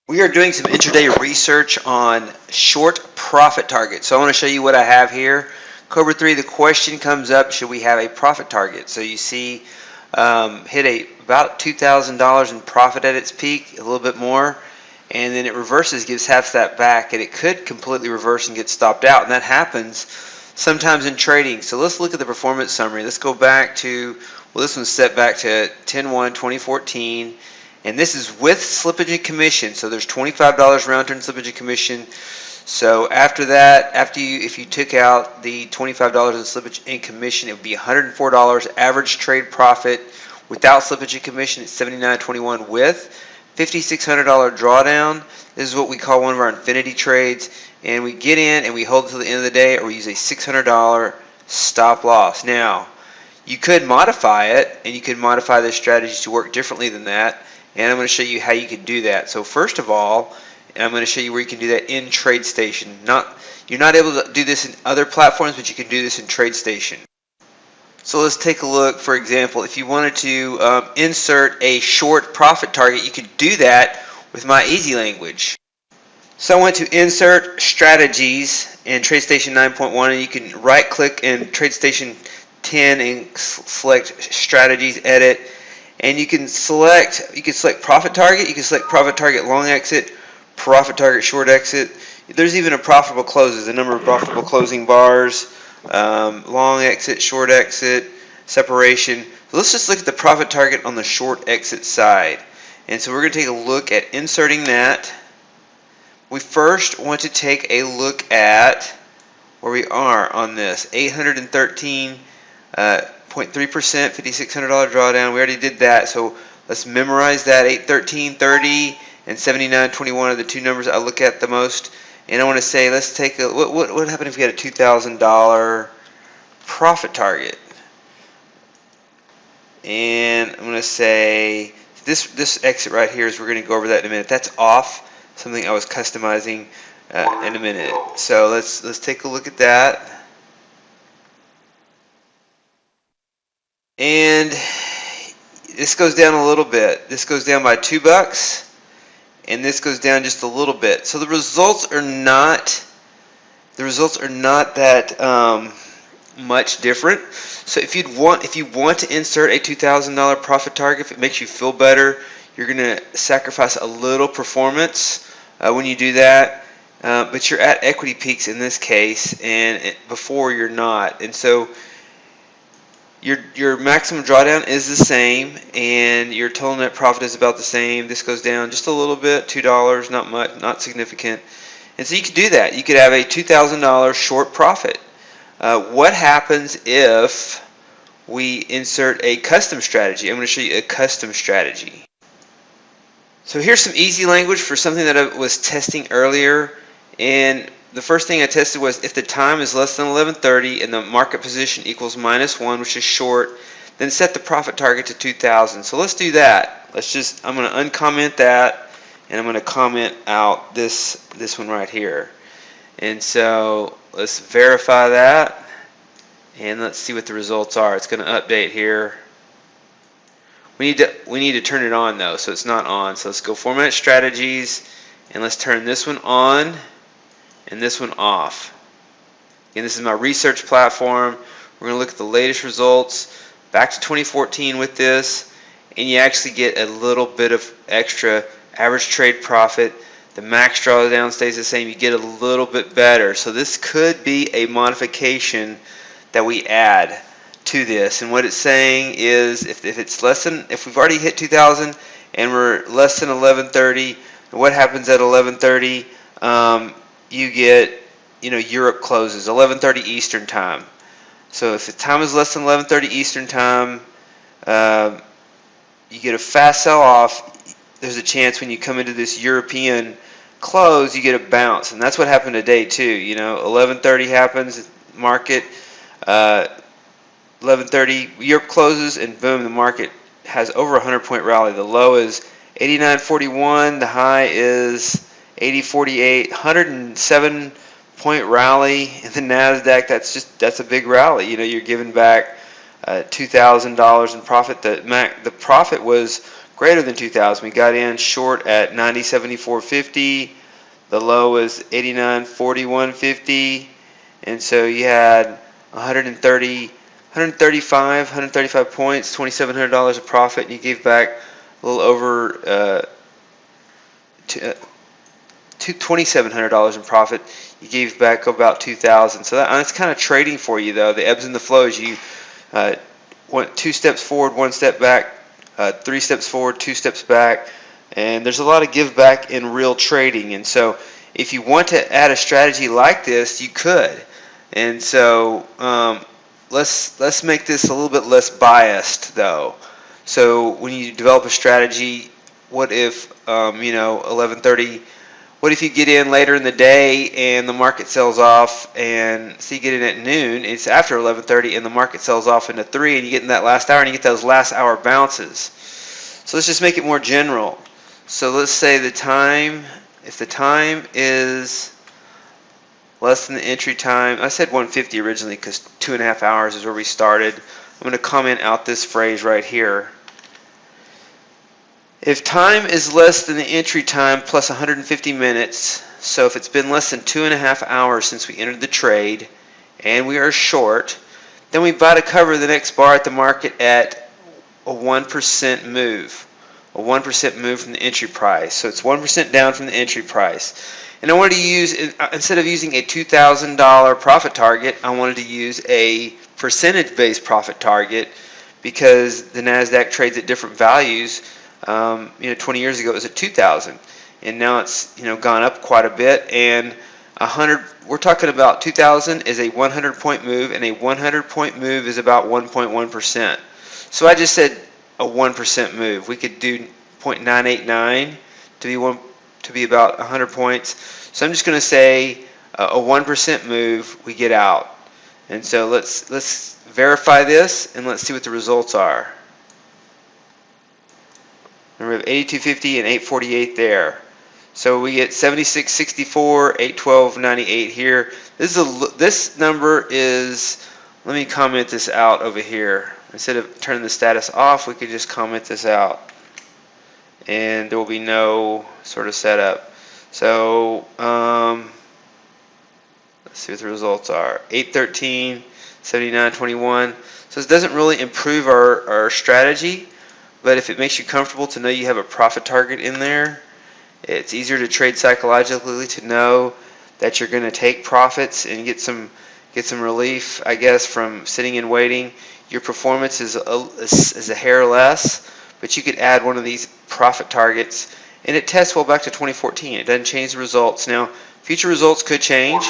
We are doing some intraday research on short profit targets. So I want to show you what I have here. Cobra 3, the question comes up, should we have a profit target? So you see hit about $2,000 in profit at its peak, a little bit more, and then it reverses, gives half that back, and it could completely reverse and get stopped out, and that happens sometimes in trading. So let's look at the performance summary. Let's go back to, well, this one's set back to 10/1/2014. And this is with slippage and commission. So there's $25 round turn slippage and commission. So after that, if you took out the $25 in slippage and commission, it would be $104 average trade profit without slippage and commission. It's $79.21 with $5,600 drawdown. This is what we call one of our infinity trades. And we get in and we hold until the end of the day, or we use a $600 stop loss. Now, you could modify it, and you could modify the strategies to work differently than that. And I'm going to show you how you can do that. So first of all, I'm going to show you where you can do that in TradeStation. You're not able to do this in other platforms, but you can do this in TradeStation. So let's take a look. For example, if you wanted to insert a short profit target, you could do that with my EasyLanguage. So I went to Insert Strategies in TradeStation 9.1, and you can right-click in TradeStation 10 and select Strategies, Edit. And you can select profit target, you can select profit target long exit, profit target short exit. There's even a profitable closes, a number of profitable closing bars, long exit, short exit, separation. So let's just look at the profit target on the short exit side. And so we're going to take a look at inserting that. We first want to take a look at where we are on this, 813. 0.3%, $5,600 drawdown. We already did that, so let's memorize that. 813.30 and 79.21 are the two numbers I look at the most. And I want to say, let's take a what happened if we had a $2,000 profit target? And I'm going to say this exit right here is, we're going to go over that in a minute. That's off, something I was customizing in a minute. So let's take a look at that. And this goes down a little bit. This goes down by $2, and this goes down just a little bit. So the results are not that much different. So if you want to insert a $2,000 profit target, if it makes you feel better, you're going to sacrifice a little performance when you do that. But you're at equity peaks in this case, and before you're not. And so your maximum drawdown is the same, and your total net profit is about the same. This goes down just a little bit, $2, not much, not significant. And so you could do that. You could have a $2,000 short profit. What happens if we insert a custom strategy? I'm going to show you a custom strategy. So here's some EasyLanguage for something that I was testing earlier. And the first thing I tested was if the time is less than 11:30 and the market position equals -1, which is short, then set the profit target to 2,000. So let's do that. I'm going to uncomment that, and I'm going to comment out this one right here. And so let's verify that, and let's see what the results are. It's going to update here. We need to turn it on though, so it's not on. So let's go Format Strategies, and let's turn this one on and this one off. Again, this is my research platform. We're going to look at the latest results back to 2014 with this, and you actually get a little bit of extra average trade profit. The max drawdown stays the same. You get a little bit better. So this could be a modification that we add to this. And what it's saying is, if we've already hit 2,000 and we're less than 11:30, what happens at 11:30? You get, Europe closes 11:30 Eastern time. So if the time is less than 11:30 Eastern time, you get a fast sell-off. There's a chance when you come into this European close, you get a bounce, and that's what happened today too. 11:30 happens, market 11:30, Europe closes, and boom, the market has over a 100-point rally. The low is 89.41, the high is 80.48, 107-point rally in the Nasdaq. That's a big rally. You're giving back $2,000 in profit. The profit was greater than 2,000. We got in short at 90.74.50. The low is 89.41.50, and so you had 135 points, $2,700 of profit, and you gave back a little over $2,700 in profit. You gave back about 2,000. So that's kind of trading for you, though. The ebbs and the flows. You went 2 steps forward, 1 step back, 3 steps forward, 2 steps back, and there's a lot of give back in real trading. And so if you want to add a strategy like this, you could. And so let's make this a little bit less biased, though. So when you develop a strategy, what if 11:30? What if you get in later in the day and the market sells off, and so you get in at noon, it's after 11:30 and the market sells off into 3, and you get in that last hour and you get those last hour bounces. So let's just make it more general. So let's say the time, if the time is less than the entry time, I said 150 originally because 2.5 hours is where we started. I'm going to comment out this phrase right here. If time is less than the entry time plus 150 minutes, so if it's been less than 2.5 hours since we entered the trade and we are short, then we buy to cover the next bar at the market at a 1% move. A 1% move from the entry price. So it's 1% down from the entry price. And I wanted to use, instead of using a $2,000 profit target, I wanted to use a percentage-based profit target because the Nasdaq trades at different values. 20 years ago it was at 2,000, and now it's gone up quite a bit. And we're talking about 2,000 is a 100-point move, and a 100-point move is about 1.1%. So I just said a 1% move. We could do 0.989 to be about 100 points. So I'm just going to say a 1% move, we get out. And so let's verify this and let's see what the results are. And we have 82.50 and 8.48 there. So we get 76.64, 8.12.98 here. This number is, let me comment this out over here. Instead of turning the status off, we could just comment this out. And there will be no sort of setup. So let's see what the results are. 8.13, 79.21. So this doesn't really improve our strategy. But if it makes you comfortable to know you have a profit target in there, it's easier to trade psychologically to know that you're going to take profits and get some relief, I guess, from sitting and waiting. Your performance is a hair less, but you could add one of these profit targets, and it tests well back to 2014. It doesn't change the results. Now, future results could change.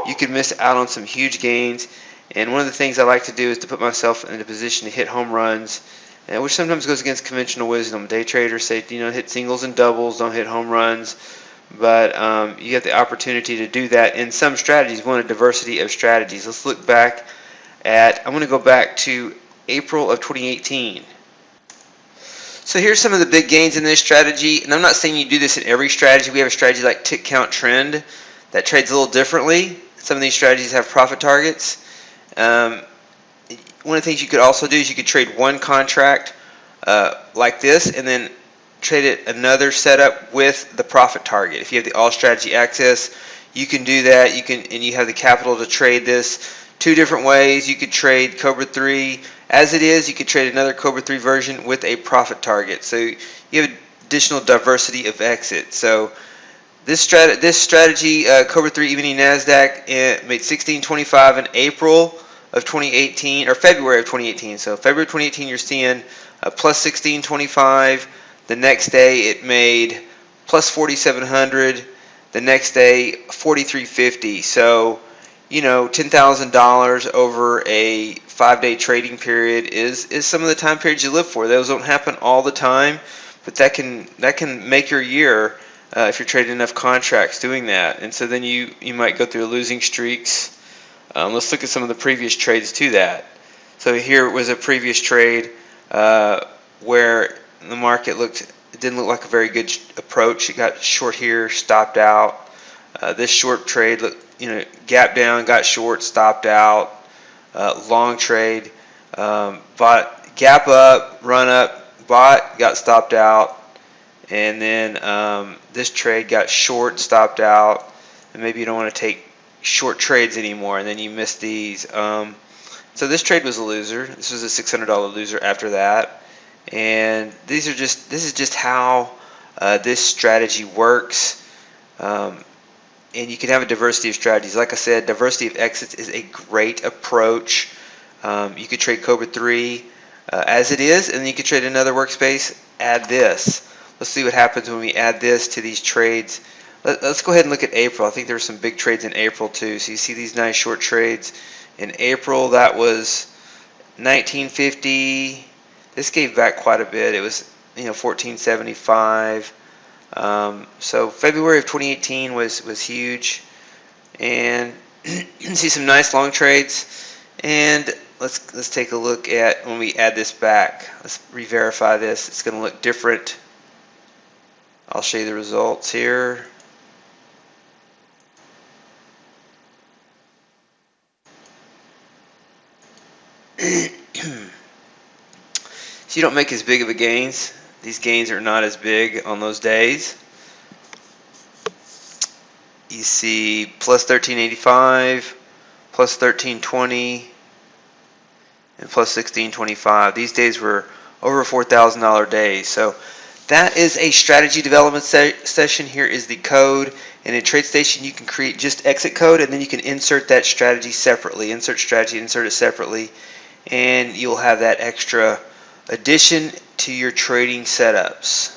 You could miss out on some huge gains, and one of the things I like to do is to put myself in a position to hit home runs, which sometimes goes against conventional wisdom. Day traders say, hit singles and doubles, don't hit home runs. But you have the opportunity to do that in some strategies. We want a diversity of strategies. Let's look back at, I'm going to go back to April of 2018. So here's some of the big gains in this strategy. And I'm not saying you do this in every strategy. We have a strategy like tick count trend that trades a little differently. Some of these strategies have profit targets. One of the things you could also do is you could trade one contract like this and then trade it another setup with the profit target. If you have the all strategy access, you can do that. And you have the capital to trade this two different ways. You could trade Cobra 3 as it is. You could trade another Cobra 3 version with a profit target. So you have additional diversity of exit. So this strategy, Cobra 3 Emini Nasdaq, made 16.25 in April of 2018, or February of 2018. So February 2018, you're seeing plus 16.25. The next day it made plus 4,700. The next day 43.50. So $10,000 over a 5-day trading period is some of the time periods you live for. Those don't happen all the time, but that can make your year if you're trading enough contracts doing that. And so then you might go through losing streaks. Let's look at some of the previous trades to that. So here was a previous trade where the market didn't look like a very good approach. It got short here, stopped out. This short trade, gap down, got short, stopped out. Long trade, bought gap up, run up, bought, got stopped out, and then this trade got short, stopped out, and maybe you don't want to take short trades anymore, and then you miss these. So this trade was a loser. This was a $600 loser after that, and this is just how this strategy works. And you can have a diversity of strategies. Like I said, diversity of exits is a great approach. You could trade Cobra 3 as it is, and then you could trade another workspace, add this. Let's see what happens when we add this to these trades. Let's go ahead and look at April. I think there were some big trades in April too. So you see these nice short trades. In April, that was 1950. This gave back quite a bit. It was 1475. So February of 2018 was huge, and you see some nice long trades. And let's take a look at when we add this back. Let's re-verify this. It's going to look different. I'll show you the results here. So you don't make as big of a gains. These gains are not as big on those days. You see plus 1385, plus 1320, and plus 1625. These days were over $4,000 days. So that is a strategy development session. Here is the code. And in TradeStation, you can create just exit code, and then you can insert that strategy separately. Insert strategy, insert it separately, and you'll have that extra addition to your trading setups.